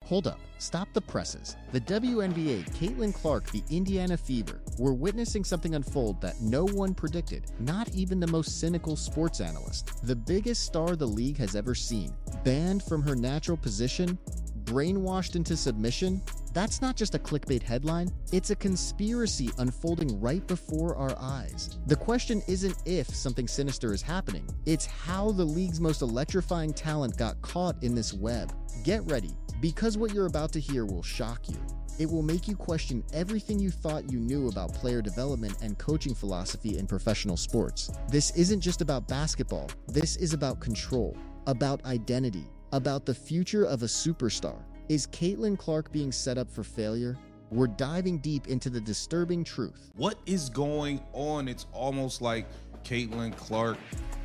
Hold up, stop the presses. The WNBA, Caitlin Clark, the Indiana Fever, we're witnessing something unfold that no one predicted, not even the most cynical sports analyst. The biggest star the league has ever seen, banned from her natural position, brainwashed into submission. That's not just a clickbait headline, it's a conspiracy unfolding right before our eyes. The question isn't if something sinister is happening, it's how the league's most electrifying talent got caught in this web. Get ready, because what you're about to hear will shock you. It will make you question everything you thought you knew about player development and coaching philosophy in professional sports. This isn't just about basketball, this is about control, about identity, about the future of a superstar. Is Caitlin Clark being set up for failure? We're diving deep into the disturbing truth. What is going on? It's almost like Caitlin Clark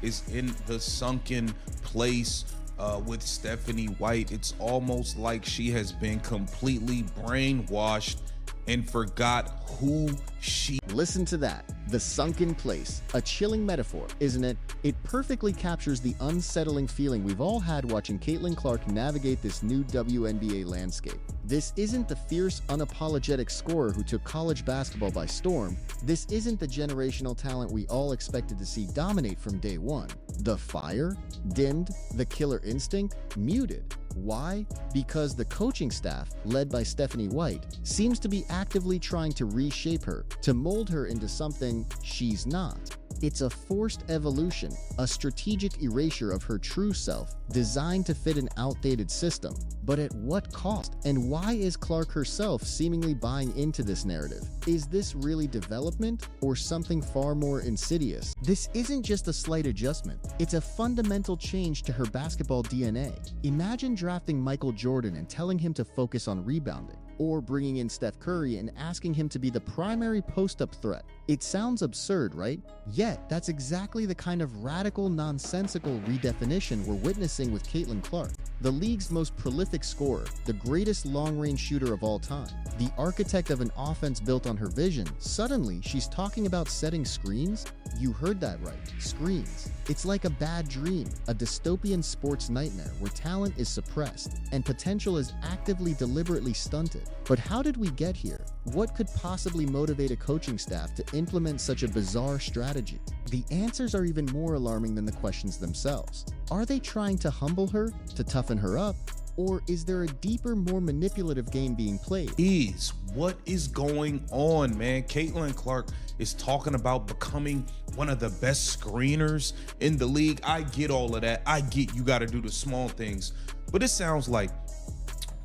is in the sunken place with Stephanie White. It's almost like she has been completely brainwashed and forgot who she. Listen to that. The sunken place. A chilling metaphor, isn't it? It perfectly captures the unsettling feeling we've all had watching Caitlin Clark navigate this new WNBA landscape. This isn't the fierce, unapologetic scorer who took college basketball by storm. This isn't the generational talent we all expected to see dominate from day one. The fire? Dimmed. The killer instinct? Muted. Why? Because the coaching staff, led by Stephanie White, seems to be actively trying to reshape her, to mold her into something she's not. It's a forced evolution, a strategic erasure of her true self, designed to fit an outdated system. But at what cost? And why is Clark herself seemingly buying into this narrative? Is this really development, or something far more insidious? This isn't just a slight adjustment, it's a fundamental change to her basketball DNA. Imagine drafting Michael Jordan and telling him to focus on rebounding, or bringing in Steph Curry and asking him to be the primary post-up threat. It sounds absurd, right? Yet, that's exactly the kind of radical, nonsensical redefinition we're witnessing with Caitlin Clark. The league's most prolific scorer, the greatest long-range shooter of all time, the architect of an offense built on her vision, suddenly she's talking about setting screens? You heard that right, screens. It's like a bad dream, a dystopian sports nightmare where talent is suppressed and potential is actively, deliberately stunted. But how did we get here? What could possibly motivate a coaching staff to implement such a bizarre strategy? The answers are even more alarming than the questions themselves. Are they trying to humble her, to toughen her up? Or is there a deeper, more manipulative game being played? What is going on, man? Caitlin Clark is talking about becoming one of the best screeners in the league. I get all of that. I get you got to do the small things. But it sounds like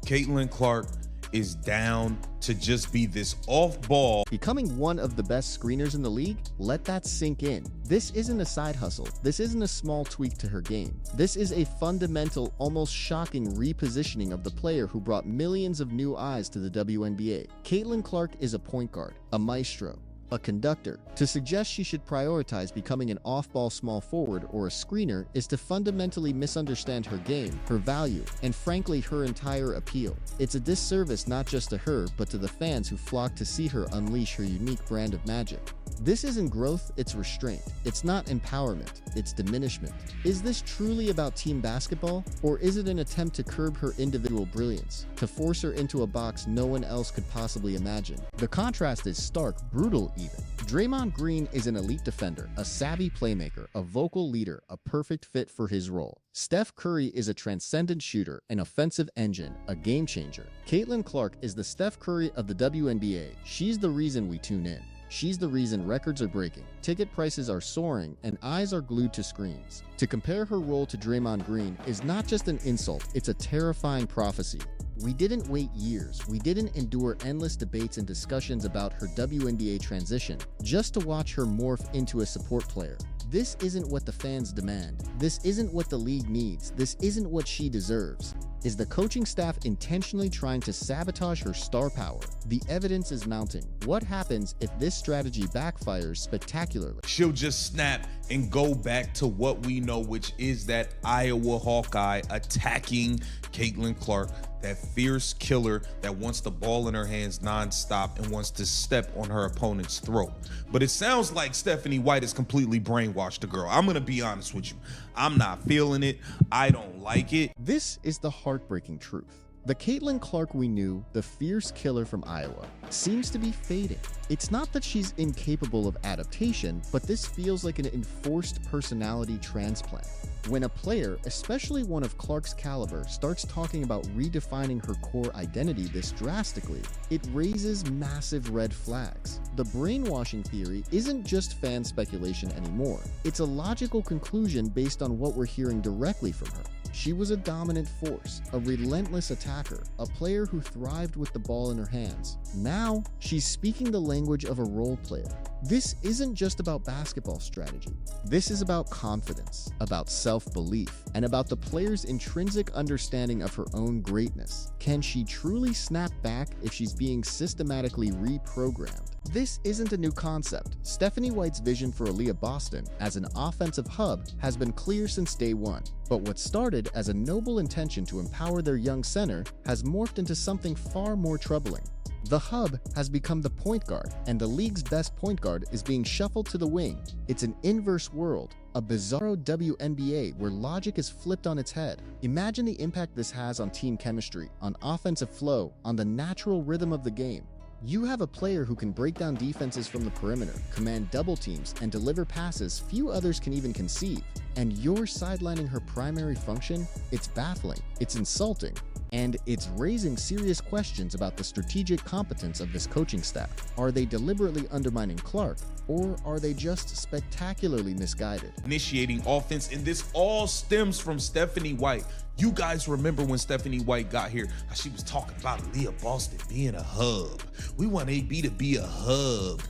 Caitlin Clark is down to just be this off-ball. Becoming one of the best screeners in the league? Let that sink in. This isn't a side hustle. This isn't a small tweak to her game. This is a fundamental, almost shocking repositioning of the player who brought millions of new eyes to the WNBA. Caitlin Clark is a point guard, a maestro, a conductor. To suggest she should prioritize becoming an off-ball small forward or a screener is to fundamentally misunderstand her game, her value, and frankly her entire appeal. It's a disservice not just to her, but to the fans who flock to see her unleash her unique brand of magic. This isn't growth, it's restraint. It's not empowerment, it's diminishment. Is this truly about team basketball, or is it an attempt to curb her individual brilliance, to force her into a box no one else could possibly imagine? The contrast is stark, brutal even. Draymond Green is an elite defender, a savvy playmaker, a vocal leader, a perfect fit for his role. Steph Curry is a transcendent shooter, an offensive engine, a game changer. Caitlin Clark is the Steph Curry of the WNBA. She's the reason we tune in. She's the reason records are breaking, ticket prices are soaring, and eyes are glued to screens. To compare her role to Draymond Green is not just an insult, it's a terrifying prophecy. We didn't wait years, we didn't endure endless debates and discussions about her WNBA transition just to watch her morph into a support player. This isn't what the fans demand. This isn't what the league needs. This isn't what she deserves. Is the coaching staff intentionally trying to sabotage her star power? The evidence is mounting. What happens if this strategy backfires spectacularly? She'll just snap and go back to what we know, which is that Iowa Hawkeye attacking Caitlin Clark, that fierce killer that wants the ball in her hands nonstop and wants to step on her opponent's throat. But it sounds like Stephanie White has completely brainwashed the girl. I'm going to be honest with you. I'm not feeling it. I don't like it. This is the heartbreaking truth. The Caitlin Clark we knew, the fierce killer from Iowa, seems to be fading. It's not that she's incapable of adaptation, but this feels like an enforced personality transplant. When a player, especially one of Clark's caliber, starts talking about redefining her core identity this drastically, it raises massive red flags. The brainwashing theory isn't just fan speculation anymore. It's a logical conclusion based on what we're hearing directly from her. She was a dominant force, a relentless attacker, a player who thrived with the ball in her hands. Now, she's speaking the language of a role player. This isn't just about basketball strategy. This is about confidence, about self-belief, and about the player's intrinsic understanding of her own greatness. Can she truly snap back if she's being systematically reprogrammed? This isn't a new concept. Stephanie White's vision for Aaliyah Boston as an offensive hub has been clear since day one. But what started as a noble intention to empower their young center has morphed into something far more troubling. The hub has become the point guard, and the league's best point guard is being shuffled to the wing. It's an inverse world, a bizarro WNBA where logic is flipped on its head. Imagine the impact this has on team chemistry, on offensive flow, on the natural rhythm of the game. You have a player who can break down defenses from the perimeter, command double teams, and deliver passes few others can even conceive. And you're sidelining her primary function? It's baffling, it's insulting, and it's raising serious questions about the strategic competence of this coaching staff. Are they deliberately undermining Clark, or are they just spectacularly misguided? Initiating offense, and this all stems from Stephanie White. You guys remember when Stephanie White got here, how she was talking about Aaliyah Boston being a hub. We want AB to be a hub.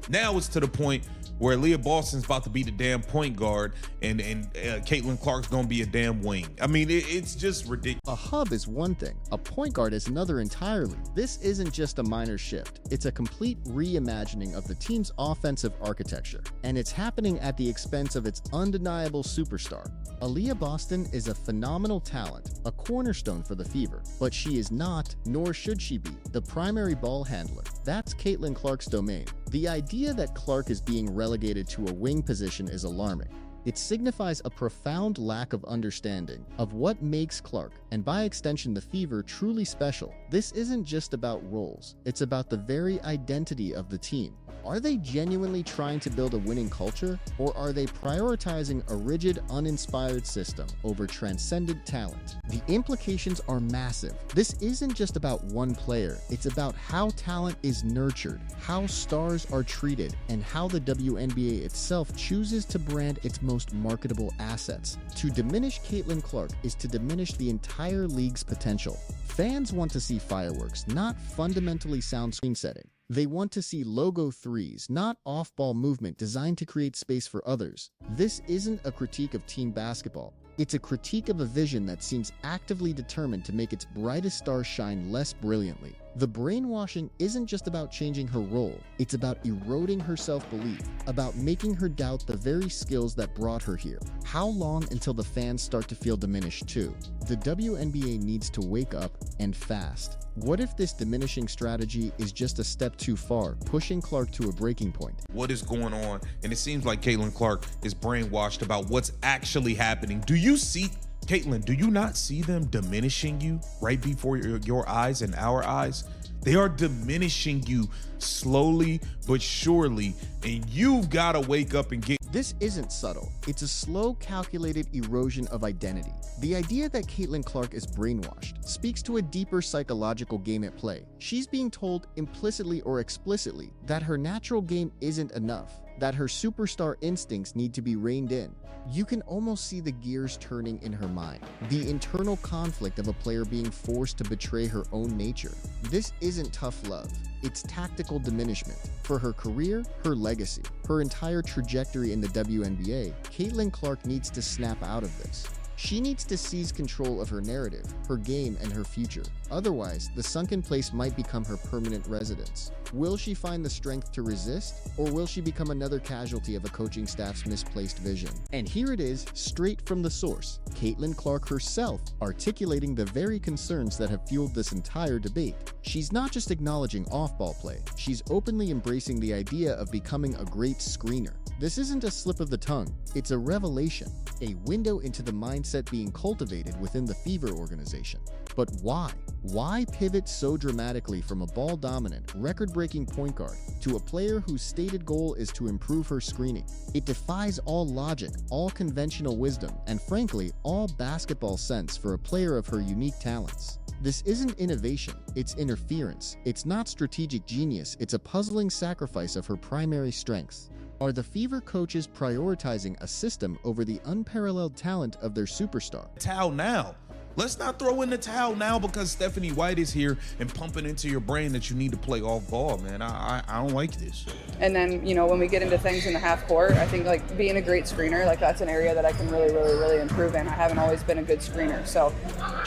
Now it's to the point where Aaliyah Boston's about to be the damn point guard, and Caitlin Clark's gonna be a damn wing. I mean, it's just ridiculous. A hub is one thing, a point guard is another entirely. This isn't just a minor shift, it's a complete reimagining of the team's offensive architecture, and it's happening at the expense of its undeniable superstar. Aaliyah Boston is a phenomenal talent, a cornerstone for the Fever, but she is not, nor should she be, the primary ball handler. That's Caitlin Clark's domain. The idea that Clark is being relegated to a wing position is alarming. It signifies a profound lack of understanding of what makes Clark, and by extension the Fever, truly special. This isn't just about roles, it's about the very identity of the team. Are they genuinely trying to build a winning culture, or are they prioritizing a rigid, uninspired system over transcendent talent? The implications are massive. This isn't just about one player, it's about how talent is nurtured, how stars are treated, and how the WNBA itself chooses to brand its most marketable assets. To diminish Caitlin Clark is to diminish the entire league's potential. Fans want to see fireworks, not fundamentally sound screen setting. They want to see logo threes, not off-ball movement designed to create space for others. This isn't a critique of team basketball. It's a critique of a vision that seems actively determined to make its brightest stars shine less brilliantly. The brainwashing isn't just about changing her role, it's about eroding her self-belief, about making her doubt the very skills that brought her here. How long until the fans start to feel diminished too? The WNBA needs to wake up, and fast. What if this diminishing strategy is just a step too far, pushing Clark to a breaking point? What is going on? And it seems like Caitlin Clark is brainwashed about what's actually happening. Do you see, Caitlin, do you not see them diminishing you right before your eyes and our eyes? They are diminishing you slowly but surely, and you've got to wake up and get. This isn't subtle. It's a slow, calculated erosion of identity. The idea that Caitlin Clark is brainwashed speaks to a deeper psychological game at play. She's being told implicitly or explicitly that her natural game isn't enough, that her superstar instincts need to be reined in. You can almost see the gears turning in her mind, the internal conflict of a player being forced to betray her own nature. This isn't tough love, it's tactical diminishment. For her career, her legacy, her entire trajectory in the WNBA, Caitlin Clark needs to snap out of this. She needs to seize control of her narrative, her game, and her future. Otherwise, the sunken place might become her permanent residence. Will she find the strength to resist, or will she become another casualty of a coaching staff's misplaced vision? And here it is, straight from the source, Caitlin Clark herself articulating the very concerns that have fueled this entire debate. She's not just acknowledging off-ball play, she's openly embracing the idea of becoming a great screener. This isn't a slip of the tongue, it's a revelation, a window into the mindset mindset being cultivated within the Fever organization. But why? Why pivot so dramatically from a ball-dominant, record-breaking point guard to a player whose stated goal is to improve her screening? It defies all logic, all conventional wisdom, and frankly, all basketball sense for a player of her unique talents. This isn't innovation, it's interference. It's not strategic genius, it's a puzzling sacrifice of her primary strengths. Are the Fever coaches prioritizing a system over the unparalleled talent of their superstar? Towel now. Let's not throw in the towel now because Stephanie White is here and pumping into your brain that you need to play off ball, man. I don't like this. And then, you know, when we get into things in the half court, I think like being a great screener, like that's an area that I can really improve in. I haven't always been a good screener. So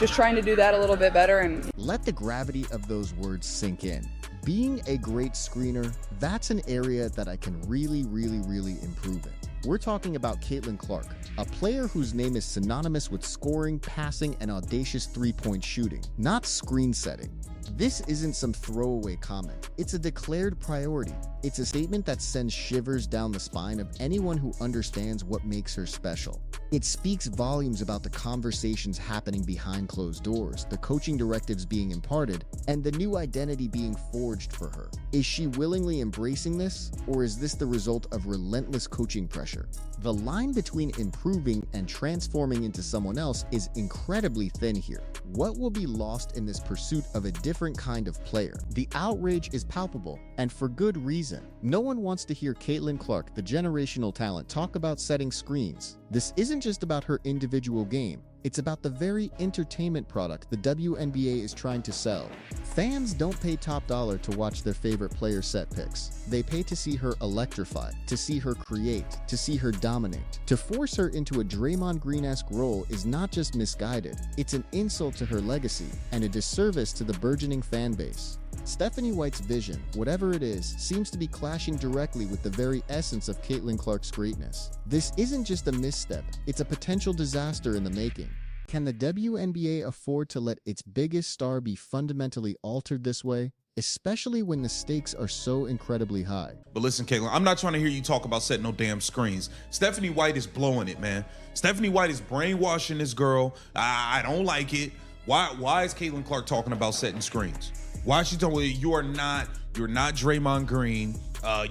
just trying to do that a little bit better. And let the gravity of those words sink in. Being a great screener, that's an area that I can really improve in. We're talking about Caitlin Clark, a player whose name is synonymous with scoring, passing, and audacious three-point shooting, not screen setting. This isn't some throwaway comment. It's a declared priority. It's a statement that sends shivers down the spine of anyone who understands what makes her special. It speaks volumes about the conversations happening behind closed doors, the coaching directives being imparted, and the new identity being forged for her. Is she willingly embracing this, or is this the result of relentless coaching pressure? The line between improving and transforming into someone else is incredibly thin here. What will be lost in this pursuit of a different kind of player? The outrage is palpable, and for good reason. No one wants to hear Caitlin Clark, the generational talent, talk about setting screens. This isn't just about her individual game. It's about the very entertainment product the WNBA is trying to sell. Fans don't pay top dollar to watch their favorite player set picks. They pay to see her electrify, to see her create, to see her dominate. To force her into a Draymond Green-esque role is not just misguided, it's an insult to her legacy and a disservice to the burgeoning fan base. Stephanie White's vision, whatever it is, seems to be clashing directly with the very essence of Caitlin Clark's greatness. This isn't just a misstep, it's a potential disaster in the making. Can the WNBA afford to let its biggest star be fundamentally altered this way? Especially when the stakes are so incredibly high. But listen, Caitlin, I'm not trying to hear you talk about setting no damn screens. Stephanie White is blowing it, man. Stephanie White is brainwashing this girl. I don't like it. Why is Caitlin Clark talking about setting screens? Why is she talking? You're not Draymond Green.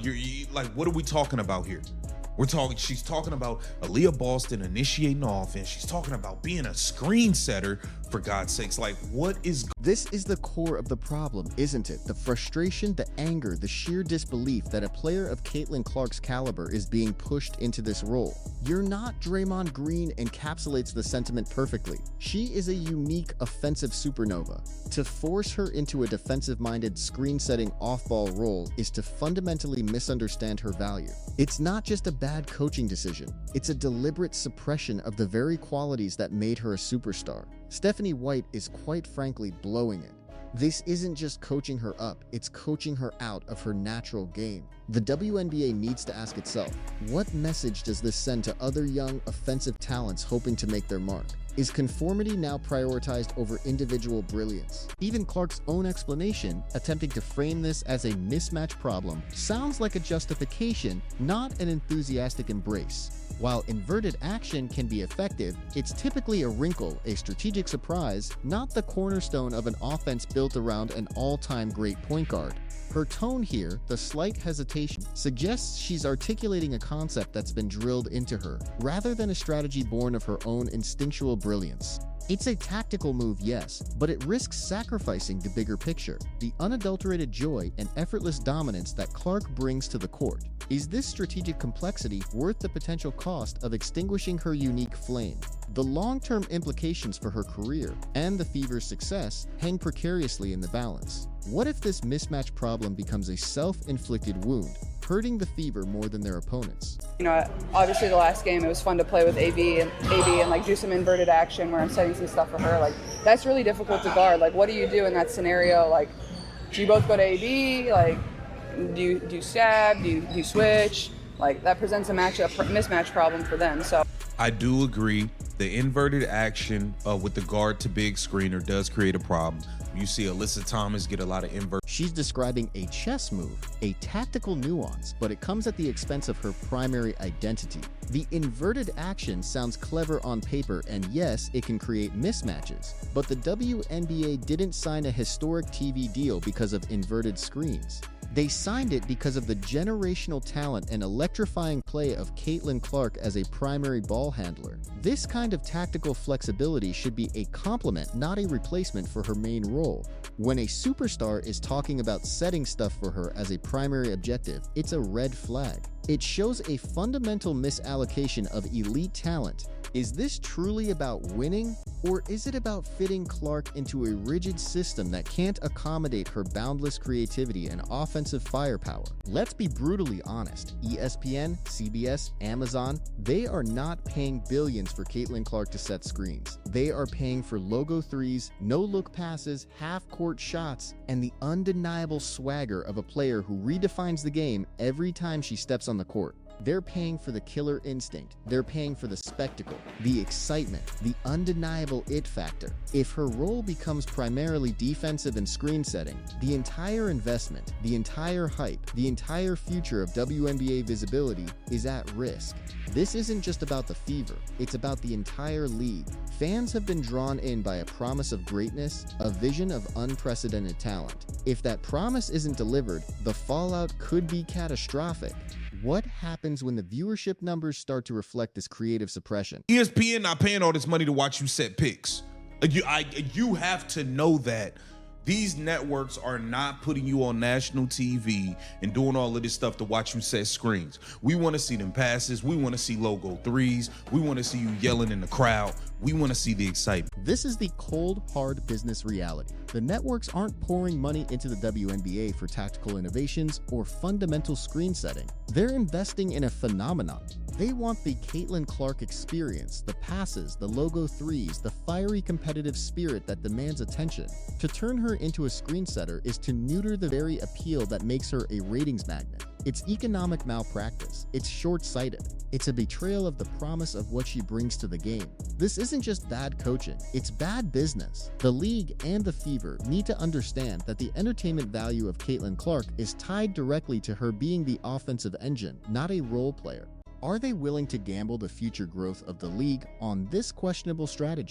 You like, what are we talking about here? She's talking about Aaliyah Boston initiating offense. She's talking about being a screen setter, for God's sakes. Like, what is... This is the core of the problem, isn't it? The frustration, the anger, the sheer disbelief that a player of Caitlin Clark's caliber is being pushed into this role. "You're not Draymond Green" encapsulates the sentiment perfectly. She is a unique offensive supernova. To force her into a defensive-minded, screen-setting off-ball role is to fundamentally misunderstand her value. It's not just a bad coaching decision. It's a deliberate suppression of the very qualities that made her a superstar. Stephanie White is quite frankly blowing it. This isn't just coaching her up, it's coaching her out of her natural game. The WNBA needs to ask itself, what message does this send to other young, offensive talents hoping to make their mark? Is conformity now prioritized over individual brilliance? Even Clark's own explanation, attempting to frame this as a mismatch problem, sounds like a justification, not an enthusiastic embrace. While inverted action can be effective, it's typically a wrinkle, a strategic surprise, not the cornerstone of an offense built around an all-time great point guard. Her tone here, the slight hesitation, suggests she's articulating a concept that's been drilled into her, rather than a strategy born of her own instinctual brilliance. It's a tactical move, yes, but it risks sacrificing the bigger picture, the unadulterated joy and effortless dominance that Clark brings to the court. Is this strategic complexity worth the potential cost of extinguishing her unique flame? The long-term implications for her career and the Fever's success hang precariously in the balance. What if this mismatch problem becomes a self-inflicted wound, hurting the Fever more than their opponents? You know, obviously the last game, it was fun to play with AB and like do some inverted action where I'm setting some stuff for her. Like, that's really difficult to guard. Like, what do you do in that scenario? Like, do you both go to AB? Like, do you stab? Do you switch? Like, that presents a mismatch problem for them. So I do agree. The inverted action with the guard to big screener does create a problem. You see Alyssa Thomas get a lot of invert. She's describing a chess move, a tactical nuance, but it comes at the expense of her primary identity. The inverted action sounds clever on paper, and yes, it can create mismatches, but the WNBA didn't sign a historic TV deal because of inverted screens. They signed it because of the generational talent and electrifying play of Caitlin Clark as a primary ball handler. This kind of tactical flexibility should be a complement, not a replacement for her main role. When a superstar is talking about setting stuff for her as a primary objective, it's a red flag. It shows a fundamental misallocation of elite talent. Is this truly about winning, or is it about fitting Clark into a rigid system that can't accommodate her boundless creativity and offensive firepower? Let's be brutally honest. ESPN, CBS, Amazon, they are not paying billions for Caitlin Clark to set screens. They are paying for logo threes, no-look passes, half-court shots, and the undeniable swagger of a player who redefines the game every time she steps on the court. They're paying for the killer instinct. They're paying for the spectacle, the excitement, the undeniable it factor. If her role becomes primarily defensive and screen setting, the entire investment, the entire hype, the entire future of WNBA visibility is at risk. This isn't just about the Fever, it's about the entire league. Fans have been drawn in by a promise of greatness, a vision of unprecedented talent. If that promise isn't delivered, the fallout could be catastrophic. What happens when the viewership numbers start to reflect this creative suppression? ESPN not paying all this money to watch you set picks. You have to know that these networks are not putting you on national TV and doing all of this stuff to watch you set screens. We want to see them passes. We want to see logo threes. We want to see you yelling in the crowd. We want to see the excitement. This is the cold, hard business reality. The networks aren't pouring money into the WNBA for tactical innovations or fundamental screen setting. They're investing in a phenomenon. They want the Caitlin Clark experience, the passes, the logo threes, the fiery competitive spirit that demands attention. To turn her into a screen setter is to neuter the very appeal that makes her a ratings magnet. It's economic malpractice. It's short-sighted. It's a betrayal of the promise of what she brings to the game. This isn't just bad coaching, it's bad business. The league and the Fever need to understand that the entertainment value of Caitlin Clark is tied directly to her being the offensive engine, not a role player. Are they willing to gamble the future growth of the league on this questionable strategy?